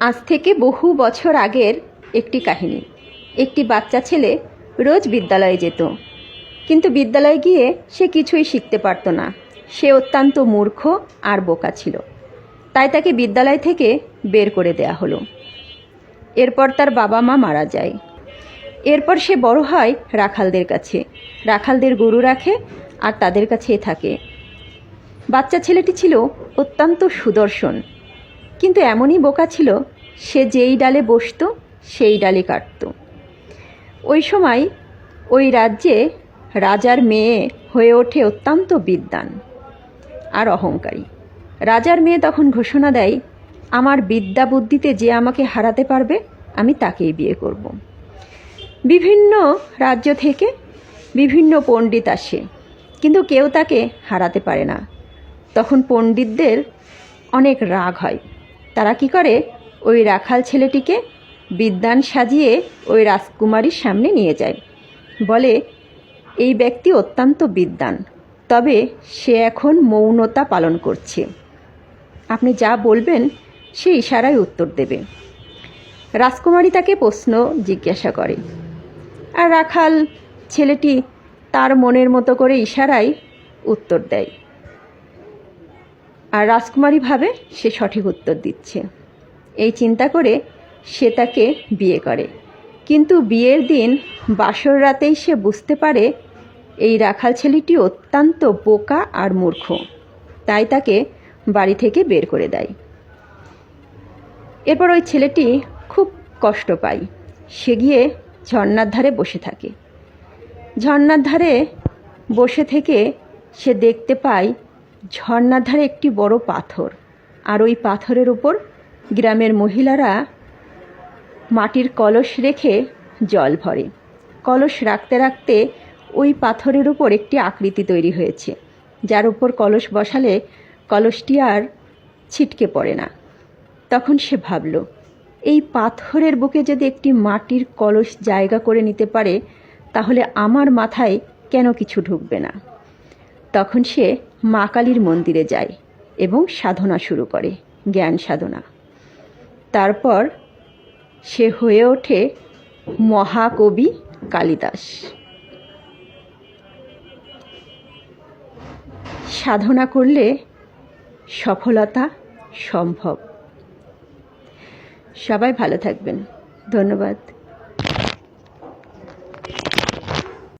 আজ থেকে বহু বছর আগের একটি কাহিনী। একটি বাচ্চা ছেলে রোজ বিদ্যালয়ে যেত, কিন্তু বিদ্যালয়ে গিয়ে সে কিছুই শিখতে পারত না। সে অত্যন্ত মূর্খ আর বোকা ছিল, তাই তাকে বিদ্যালয় থেকে বের করে দেয়া হলো। এরপর তার বাবা মা মারা যায়। এরপর সে বড় হয় রাখালদের কাছে, রাখালদের গরু রাখে আর তাদের কাছেই থাকে। বাচ্চা ছেলেটি ছিল অত্যন্ত সুদর্শন, কিন্তু এমনই বোকা ছিল, সে যেই ডালে বসত সেই ডালে কাটত। ওই সময় ওই রাজ্যে রাজার মেয়ে হয়ে ওঠে অত্যন্ত বিদ্বান আর অহংকারী। রাজার মেয়ে তখন ঘোষণা দেয়, আমার বিদ্যা বুদ্ধিতে যে আমাকে হারাতে পারবে আমি তাকেই বিয়ে করব। বিভিন্ন রাজ্য থেকে বিভিন্ন পণ্ডিত আসে, কিন্তু কেউ তাকে হারাতে পারে না। তখন পণ্ডিতদের অনেক রাগ হয়। তারা কি করে, ওই রাখাল ছেলেটিকে বিদ্বান সাজিয়ে ওই রাজকুমারীর সামনে নিয়ে যায়। বলে, এই ব্যক্তি অত্যন্ত বিদ্বান, তবে সে এখন মৌনতা পালন করছে। আপনি যা বলবেন সে ইশারায় উত্তর দেবে। রাজকুমারী তাকে প্রশ্ন জিজ্ঞাসা করে, আর রাখাল ছেলেটি তার মনের মতো করে ইশারায় উত্তর দেয়। আর রাজকুমারী ভাবে সে সঠিক উত্তর দিচ্ছে। এই চিন্তা করে সে তাকে বিয়ে করে। কিন্তু বিয়ের দিন বাসর রাতেই সে বুঝতে পারে এই রাখাল ছেলেটি অত্যন্ত বোকা আর মূর্খ, তাই তাকে বাড়ি থেকে বের করে দেয়। এরপর ওই ছেলেটি খুব কষ্ট পায়। সে গিয়ে ঝর্ণার ধারে বসে থাকে। ঝর্ণার ধারে বসে থেকে সে দেখতে পায় ঝর্ণার ধারে একটি বড় পাথর, আর ওই পাথরের উপর গ্রামের মহিলারা মাটির কলস রেখে জল ভরে। কলস রাখতে রাখতে ওই পাথরের উপর একটি আকৃতি তৈরি হয়েছে, যার উপর কলস বসালে কলসটি আর ছিটকে পড়ে না। তখন সে ভাবল, এই পাথরের বুকে যদি একটি মাটির কলস জায়গা করে নিতে পারে, তাহলে আমার মাথায় কেন কিছু ঢুকবে না। তখন সে মা কালীর মন্দিরে যায় এবং সাধনা শুরু করে, জ্ঞান সাধনা। তারপর সে হয়ে ওঠে মহাকবি কালিদাস। সাধনা করলে সফলতা সম্ভব। সবাই ভালো থাকবেন। ধন্যবাদ।